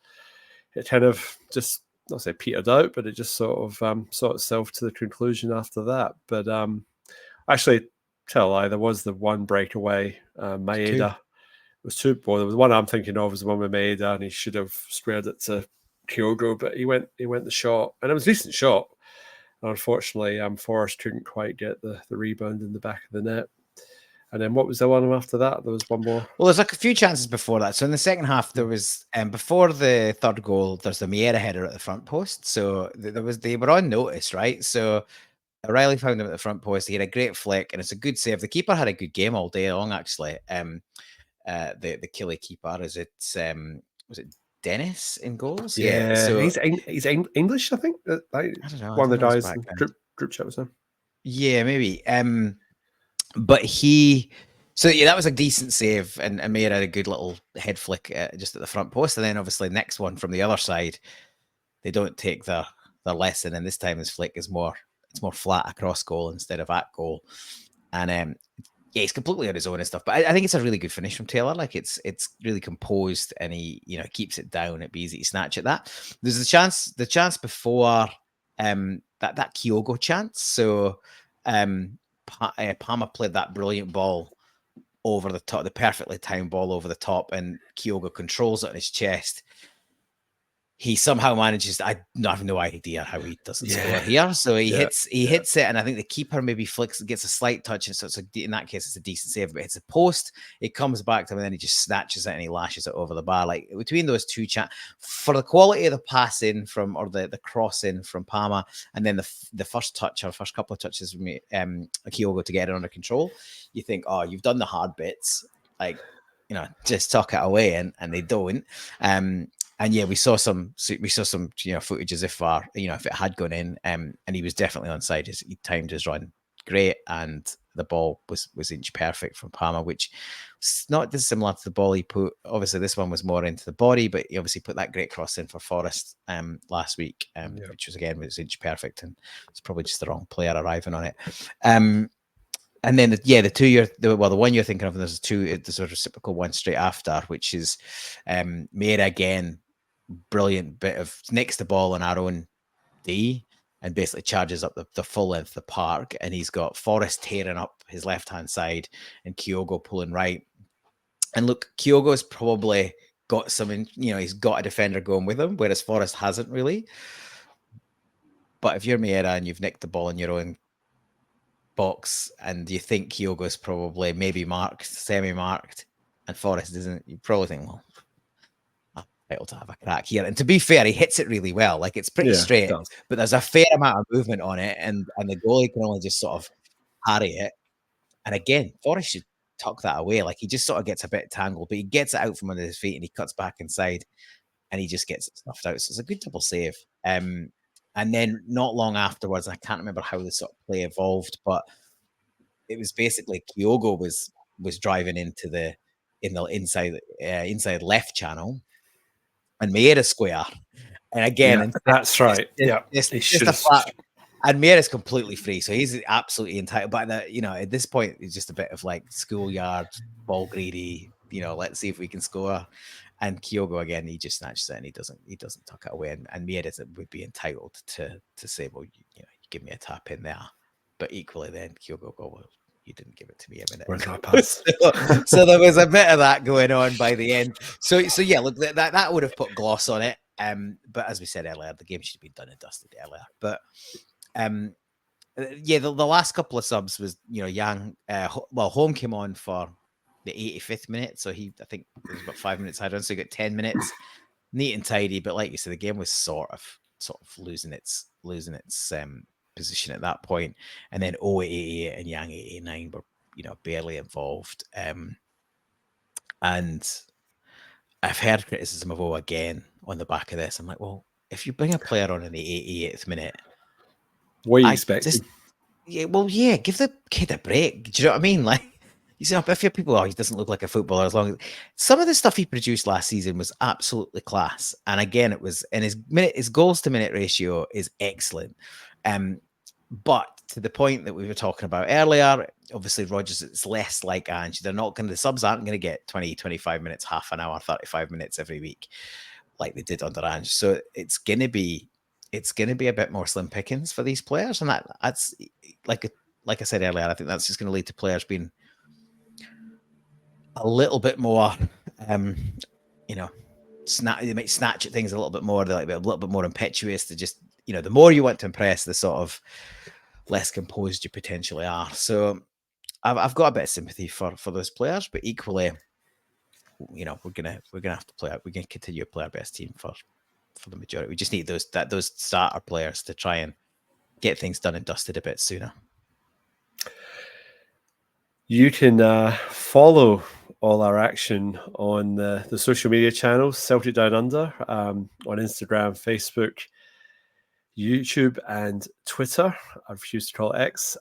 it kind of just, not say petered out, but it just sort of saw itself to the conclusion after that. But actually, tell a lie, there was the one breakaway. Maeda. It was two. Well, there was one I'm thinking of was the one with Maeda, and he should have squared it to Kyogo, but he went the shot, and it was a decent shot. And unfortunately, Forrest couldn't quite get the rebound in the back of the net. And then what was the one after that? There was one more. Well, there's like a few chances before that. So in the second half, there was before the third goal, there's the Miera header at the front post. So they were on notice, right? So O'Reilly found him at the front post. He had a great flick, and it's a good save. The keeper had a good game all day long, actually. The Killie keeper, was it Dennis in goals? Yeah, so he's English, I think. I don't know. One of the guys in group chat was him. Yeah, maybe. But that was a decent save, and Amir had a good little head flick just at the front post, and then obviously next one from the other side, they don't take the lesson, and this time his flick is more flat across goal instead of at goal, and he's completely on his own and stuff. But I think it's a really good finish from Taylor. Like it's really composed, and he keeps it down. It'd be easy to snatch at that. There's the chance before that Kyogo chance. So Palma played that brilliant ball over the top, the perfectly timed ball over the top, and Kyogo controls it on his chest. He somehow manages. I have no idea how he doesn't score here. So he hits it, and I think the keeper maybe gets a slight touch, and so in that case it's a decent save. But it's a post. It comes back to him, and then he just snatches it and he lashes it over the bar. Like between those two for the quality of the pass in from, or the cross in from Palma, and then the first touch or first couple of touches from Kyogo to get it under control, you think, oh, you've done the hard bits, like just tuck it away, and they don't. And yeah, we saw some footage as if if it had gone in, and he was definitely onside. He timed his run great, and the ball was inch perfect from Palma, which is not dissimilar to the ball he put. Obviously, this one was more into the body, but he obviously put that great cross in for Forrest last week, which was inch perfect, and it's probably just the wrong player arriving on it. And then the 1 you're thinking of, there's a reciprocal one straight after, which is Meira again. Brilliant bit of nicks the ball on our own D and basically charges up the full length of the park, and he's got Forrest tearing up his left hand side and Kyogo pulling right. And look, Kyogo is probably got he's got a defender going with him, whereas Forrest hasn't really. But if you're Miera and you've nicked the ball in your own box and you think Kyogo's probably maybe marked, semi-marked, and Forrest isn't, you probably think, well, I'm entitled to have a crack here. And to be fair, he hits it really well. Like, it's pretty straight, but there's a fair amount of movement on it, and the goalie can only just sort of parry it. And again, Forrest should tuck that away. Like, he just sort of gets a bit tangled, but he gets it out from under his feet and he cuts back inside and he just gets it snuffed out. So it's a good double save. And then not long afterwards, I can't remember how the sort of play evolved, but it was basically Kyogo was driving into the inside left channel and made a square. And again, that's right. It's just a flat. And Miera's completely free, so he's absolutely entitled. But at this point, it's just a bit of like schoolyard, ball greedy. Let's see if we can score. And Kyogo again, he just snatches it and he doesn't tuck it away. And Miera would be entitled to say, well, you give me a tap in there. But equally, then Kyogo go, well, you didn't give it to me a minute. Where's my pass? So there was a bit of that going on by the end. So yeah, look, that would have put gloss on it. But as we said earlier, the game should have been done and dusted earlier. But yeah, the last couple of subs was Yang. Home came on for the 85th minute, so I think it was about 5 minutes ahead on, so he got 10 minutes, neat and tidy. But like you said, the game was sort of losing its position at that point. And then 88 and Yang 89 were barely involved. And I've heard criticism of O again on the back of this. I'm like, well, if you bring a player on in the 88th minute, what are you expecting? Give the kid a break. Do you know what I mean? Like, you see, if you're people, he doesn't look like a footballer. As long as some of the stuff he produced last season was absolutely class, and again, it was, and his goals to minute ratio is excellent. But to the point that we were talking about earlier, obviously Rodgers, it's less like Ange. The subs aren't going to get 20, 25 minutes, half an hour, 35 minutes every week like they did under Ange. So it's going to be a bit more slim pickings for these players. And that's like I said earlier, I think that's just going to lead to players being a little bit more, they might snatch at things a little bit more. They're like a little bit more impetuous. To just, the more you want to impress, the sort of less composed you potentially are. So I've got a bit of sympathy for those players, but equally, we're gonna have to play out. We're gonna continue to play our best team for the majority. We just need those starter players to try and get things done and dusted a bit sooner. You can follow all our action on the social media channels, Celtic Down Under, on Instagram, Facebook, YouTube, and Twitter. I refuse to call it X.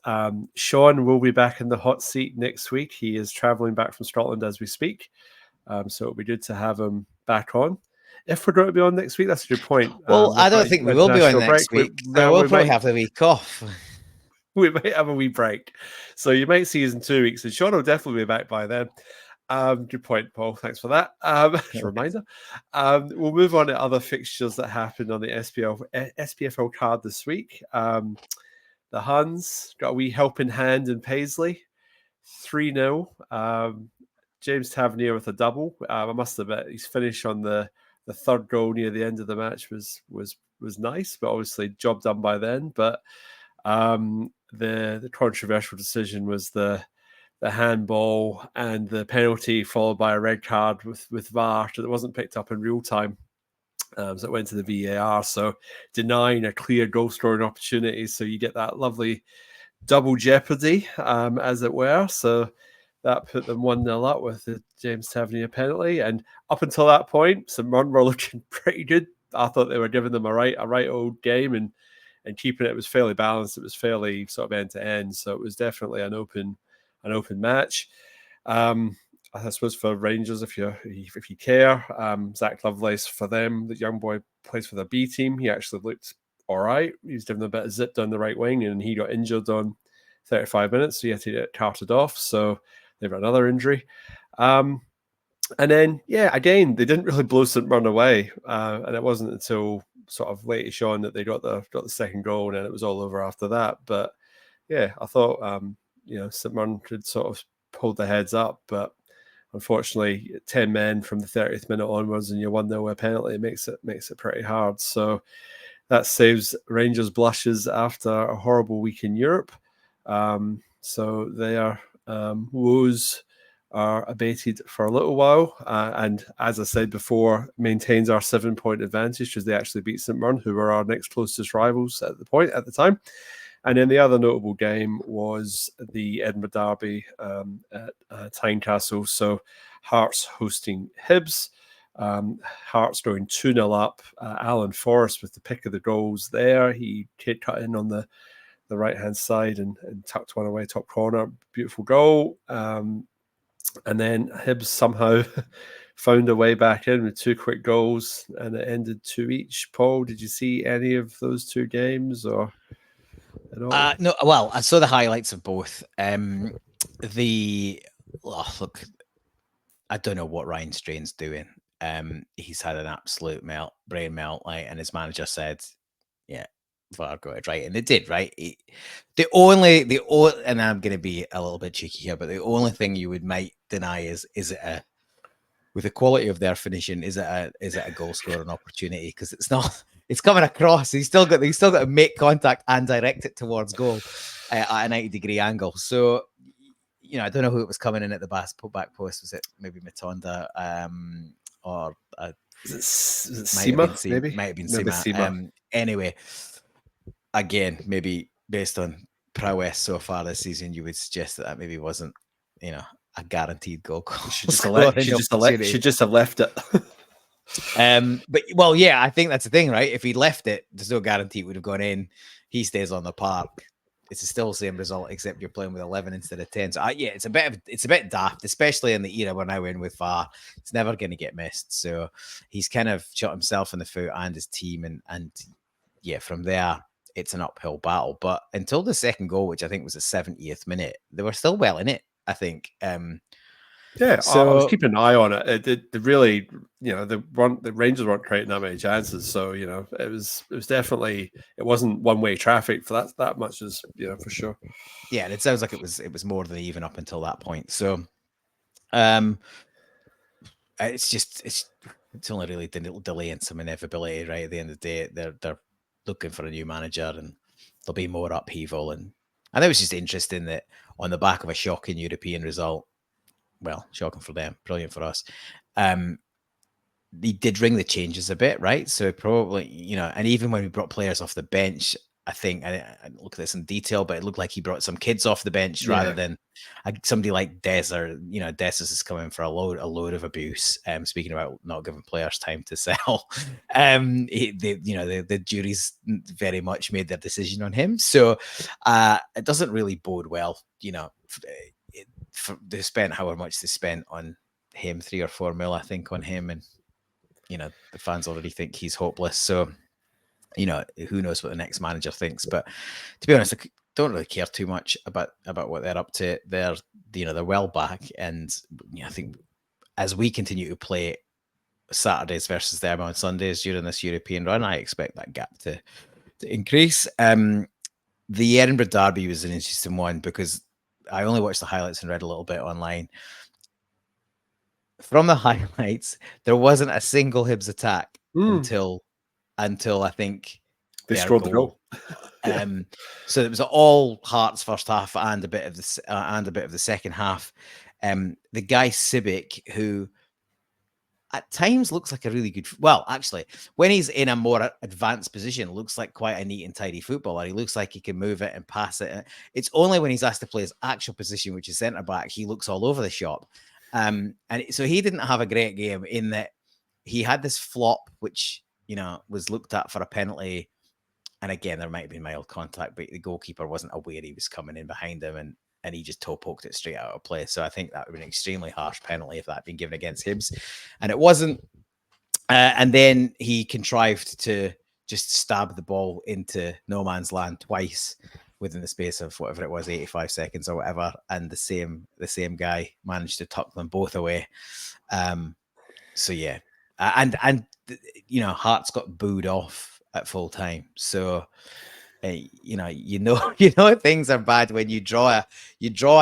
Sean will be back in the hot seat next week. He is traveling back from Scotland as we speak. So it'll be good to have him back on. If we're going to be on next week, that's a good point. Well, I don't think we will be on next week. We'll probably have the week off. We might have a wee break. So you might see us in 2 weeks, and Sean will definitely be back by then. Good point, Paul. Thanks for that. As a reminder. We'll move on to other fixtures that happened on the SPFL card this week. The Huns got a wee helping hand in Paisley, 3-0. James Tavernier with a double. I must admit, his finish on the third goal near the end of the match was nice, but obviously job done by then. But the controversial decision was the handball and the penalty, followed by a red card with VAR that wasn't picked up in real time. So it went to the VAR, so denying a clear goal scoring opportunity. So you get that lovely double jeopardy, as it were. So that put them 1-0 up with the James Tavernier penalty. And up until that point, St Mirren were looking pretty good. I thought they were giving them a right old game and keeping it. It was fairly balanced. It was fairly sort of end to end. So it was definitely an open match. I suppose for Rangers, if you care, Zach Lovelace for them, the young boy plays for the B team. He actually looked all right. He was given a bit of zip down the right wing, and he got injured on 35 minutes, so he had to get carted off. So they've got another injury. And then, again, they didn't really blow St Mirren away, and it wasn't until sort of late on that they got the second goal, and then it was all over after that. But yeah, I thought St Mirren could sort of hold their heads up, but unfortunately, 10 men from the 30th minute onwards, and you're 1-0 with a penalty. It makes it pretty hard. So that saves Rangers blushes after a horrible week in Europe. So their woes are abated for a little while, and as I said before, maintains our 7-point advantage because they actually beat St Mirren, who were our next closest rivals at the time. And then the other notable game was the Edinburgh Derby at Tynecastle. So Hearts hosting Hibs. Hearts going 2-0 up. Alan Forrest with the pick of the goals there. He cut in on the right-hand side and tucked one away top corner. Beautiful goal. And then Hibs somehow found a way back in with 2 quick goals, and it ended 2 each. Paul, did you see any of those 2 games or at all? No, well, I saw the highlights of both. Look, I don't know what Ryan Strain's doing. He's had an absolute brain melt, and his manager said, "Yeah, VAR got it right," and they did, right. And I'm going to be a little bit cheeky here, but the only thing you might deny is it with the quality of their finishing, is it a goal scoring opportunity? Because it's not. It's coming across. He's still got to make contact and direct it towards goal at a 90-degree angle. So, I don't know who it was coming in at the back post. Was it maybe Matonda or Is it Sima? Maybe might have been Sima. Anyway, again, maybe based on prowess so far this season, you would suggest that maybe wasn't, a guaranteed goal. Should just have left it. But well, yeah, I think that's the thing, right? If he left it, there's no guarantee it would have gone in. He stays on the park. It's still the same result, except you're playing with 11 instead of 10. So yeah, it's a bit daft, especially in the era we're now in with VAR. It's never going to get missed. So he's kind of shot himself in the foot and his team, and yeah, from there it's an uphill battle. But until the second goal, which I think was the 70th minute, they were still well in it, I think. Yeah, so I was keeping an eye on it. It really, the Rangers weren't creating that many chances, so it was definitely, it wasn't one-way traffic for that much, as for sure. Yeah, and it sounds like it was more than even up until that point. So, it's only really delaying some inevitability, right? At the end of the day, they're looking for a new manager, and there'll be more upheaval, and it was just interesting that on the back of a shocking European result. Well, shocking for them, brilliant for us. He did ring the changes a bit, right? So probably, and even when we brought players off the bench, I think I look at this in detail, but it looked like he brought some kids off the bench rather than somebody like Des, or Des is coming for a load of abuse. Speaking about not giving players time to sell, the jury's very much made their decision on him, so it doesn't really bode well, they spent however much they spent on him, 3 or 4 mil, I think, on him, and the fans already think he's hopeless. So, who knows what the next manager thinks? But to be honest, I don't really care too much about what they're up to. They're well back, and I think as we continue to play Saturdays versus them on Sundays during this European run, I expect that gap to increase. The Edinburgh Derby was an interesting one because I only watched the highlights and read a little bit online. From the highlights, there wasn't a single Hibs attack until I think they scored the goal. So it was all Hearts first half and a bit of the second half. The guy Sibic, who at times looks like a really good, actually, when he's in a more advanced position, looks like quite a neat and tidy footballer. He looks like he can move it and pass it. It's only when he's asked to play his actual position, which is centre back, he looks all over the shop. And so he didn't have a great game in that he had this flop, which was looked at for a penalty. And again, there might have been mild contact, but the goalkeeper wasn't aware he was coming in behind him, and he just toe poked it straight out of play. So I think that would be an extremely harsh penalty if that had been given against Hibs, and it wasn't. And then he contrived to just stab the ball into no man's land twice within the space of whatever it was, 85 seconds or whatever, and the same guy managed to tuck them both away. So yeah, and Hearts got booed off at full time. So things are bad when you draw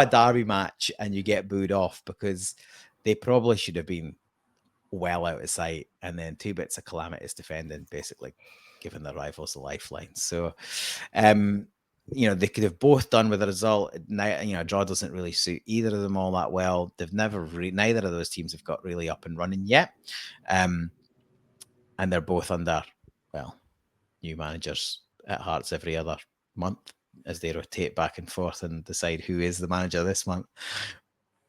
a derby match and you get booed off, because they probably should have been well out of sight, and then 2 bits of calamitous defending, basically giving their rivals a lifeline. So, they could have both done with the result. A draw doesn't really suit either of them all that well. They've neither of those teams have got really up and running yet. And they're both under, new managers at Hearts every other month as they rotate back and forth and decide who is the manager this month.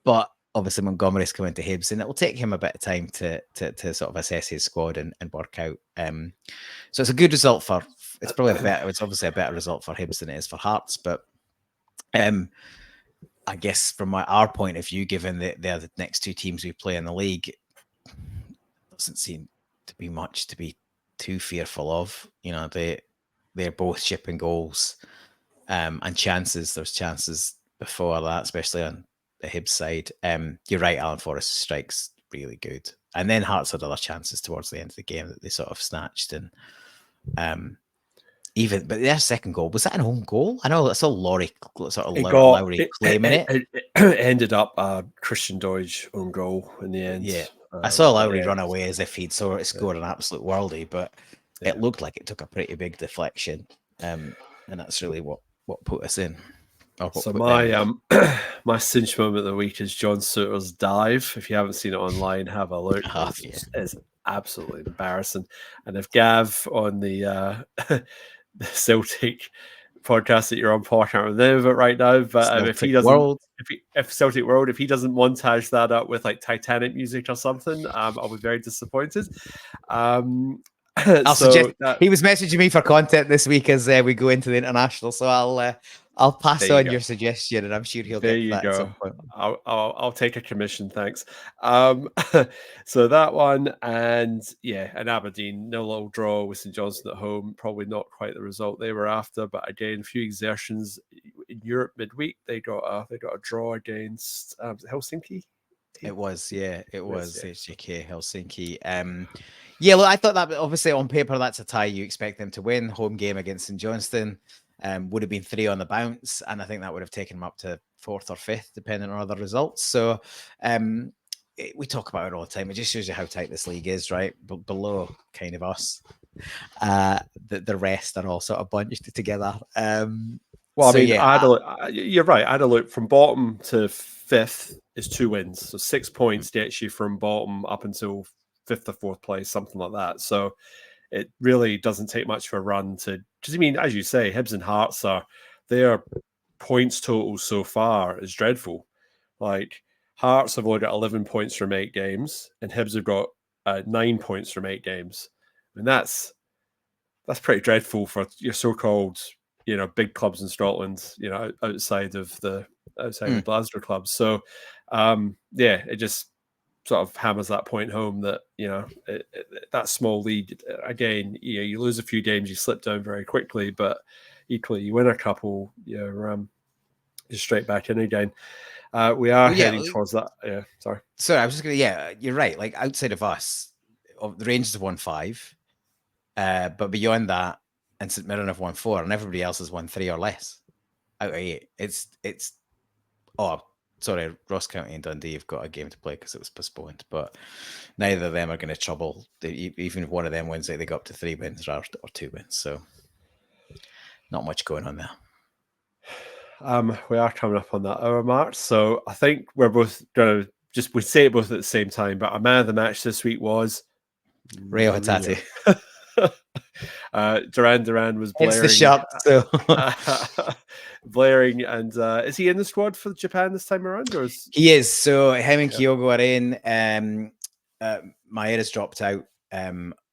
But obviously Montgomery's coming to Hibs, and it will take him a bit of time to sort of assess his squad and work out. So it's a good result it's obviously a better result for Hibs than it is for Hearts. But I guess from our point of view, given that they're the next two teams we play in the league, it doesn't seem to be much to be too fearful of. They're both shipping goals and chances. There's chances before that, especially on the Hibs side. You're right, Alan Forrest strikes really good, and then Hearts had other chances towards the end of the game that they sort of snatched. And but their second goal, was that an own goal? I know I saw Lowry claiming it. It ended up Christian Deutsch own goal in the end. Yeah, I saw Lowry run away as if he'd scored an absolute worldie, but it looked like it took a pretty big deflection, and that's really what put us in. So my cinch moment of the week is John Souttar's dive. If you haven't seen it online, have a look. It's absolutely embarrassing. And if Gav on the Celtic podcast that you're on partner with them right now, but if he doesn't, if Celtic World, if he doesn't montage that up with like Titanic music or something, I'll be very disappointed. I'll suggest he was messaging me for content this week as we go into the international, so I'll pass on your suggestion, and I'm sure he'll get that at some point. I'll take a commission, thanks. So that one, and Aberdeen, no little draw with St Johnstone at home. Probably not quite the result they were after, but again, a few exertions in Europe midweek. They got a draw against Helsinki. It was HJK Helsinki. Look, I thought that obviously on paper that's a tie. You expect them to win. Home game against St Johnstone. Would have been 3 on the bounce, and I think that would have taken them up to 4th or 5th, depending on other results. So we talk about it all the time. It just shows you how tight this league is, right? Below kind of us, the rest are all sort of bunched together. You're right. I had a look from bottom to 5th is 2 wins, so 6 points gets you from bottom up until 5th or 4th place, something like that. So it really doesn't take much of a run to. Because I mean, as you say, Hibs and Hearts their points total so far is dreadful. Like Hearts have only got 11 points from 8 games, and Hibs have got 9 points from 8 games. I mean, that's pretty dreadful for your so-called big clubs in Scotland. Outside of the Glasgow clubs. So it just sort of hammers that point home that that small lead again. You lose a few games, you slip down very quickly, but equally you win a couple, you're straight back in again. We are heading towards that. Yeah, sorry. So I was just gonna. Yeah, you're right. Like outside of us, the Rangers have won 5, but beyond that, and St Mirren have won 4, and everybody else has won 3 or less out of 8. It's. Oh, sorry, Ross County and Dundee have got a game to play because it was postponed, but neither of them are going to trouble. Even if one of them wins, they go up to 3 wins or 2 wins. So not much going on there. We are coming up on that hour mark, so I think we're both going to we say it both at the same time. But our man of the match this week was Rio Hatate. Duran was blaring. It's the shot. Blaring, and is he in the squad for Japan this time around? Or he is. So him and Kyogo are in. Maera's dropped out.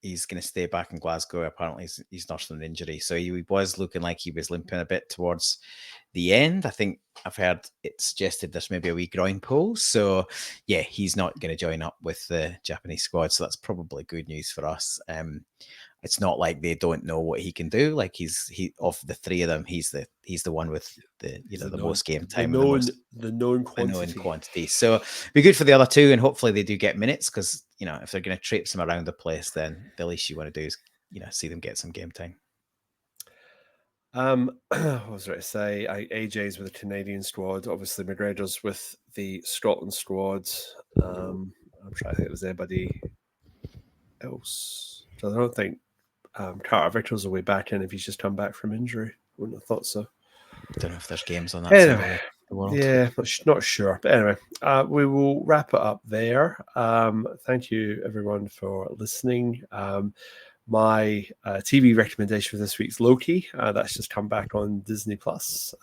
He's going to stay back in Glasgow. Apparently, he's nursed an injury, so he was looking like he was limping a bit towards the end. I think I've heard it suggested there's maybe a wee groin pull. So yeah, he's not going to join up with the Japanese squad. So that's probably good news for us. It's not like they don't know what he can do. Like he of the 3 of them, he's the one with the most game time, the known quantity. So be good for the other 2, and hopefully they do get minutes, because if they're going to traipse them around the place, then the least you want to do is see them get some game time. What was I to say? AJ's with the Canadian squad. Obviously, McGregor's with the Scotland squad. I'm trying to think if there's anybody else. So I don't think Carter Victor's the way back in if he's just come back from injury. Wouldn't have thought so. Don't know if there's games on that side of the world. Yeah, not sure. But anyway, we will wrap it up there. Thank you, everyone, for listening. My TV recommendation for this week's Loki. That's just come back on Disney Plus.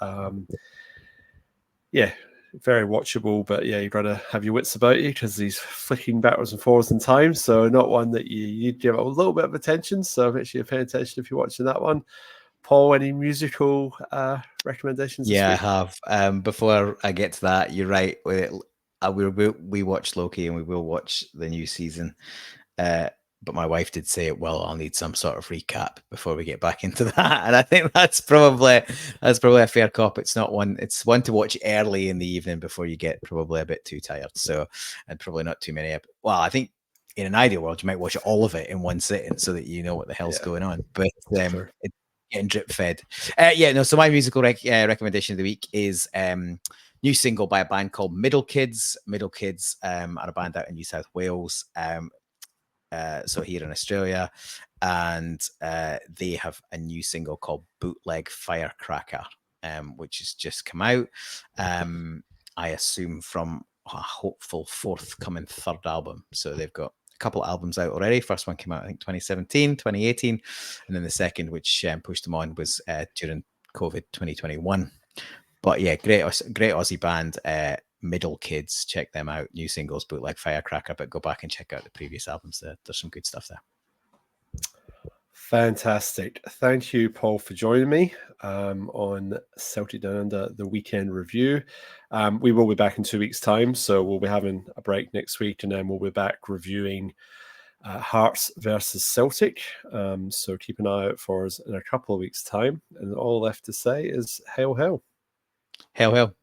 Yeah, very watchable, but yeah, you've got to have your wits about you because he's flicking backwards and forwards in time. So not one that you give a little bit of attention. So make sure you're paying attention if you're watching that one. Paul, any musical recommendations? Yeah, I have. Before I get to that, you're right. We watched Loki and we will watch the new season. But my wife did say, well, I'll need some sort of recap before we get back into that. And I think that's probably a fair cop. It's one to watch early in the evening before you get probably a bit too tired. So, and probably not too many. Well, I think in an ideal world, you might watch all of it in one sitting so that you know what the hell's going on. But Sure. it's getting drip fed. So my musical recommendation of the week is new single by a band called Middle Kids. Middle Kids are a band out in New South Wales. So here in Australia, and they have a new single called Bootleg Firecracker, which has just come out. I assume from a hopeful forthcoming third album. So they've got a couple of albums out already. First one came out, I think, 2017, 2018. And then the second, which pushed them on, was during COVID 2021. But yeah, great Aussie band. Middle Kids, check them out. New singles, Bootleg Firecracker, but go back and check out the previous albums. There's some good stuff there. Fantastic. Thank you, Paul, for joining me on Celtic Down Under, the weekend review. We will be back in 2 weeks' time, so we'll be having a break next week, and then we'll be back reviewing Hearts versus Celtic. So keep an eye out for us in a couple of weeks' time. And all left to say is hail, hail. Hail, hail.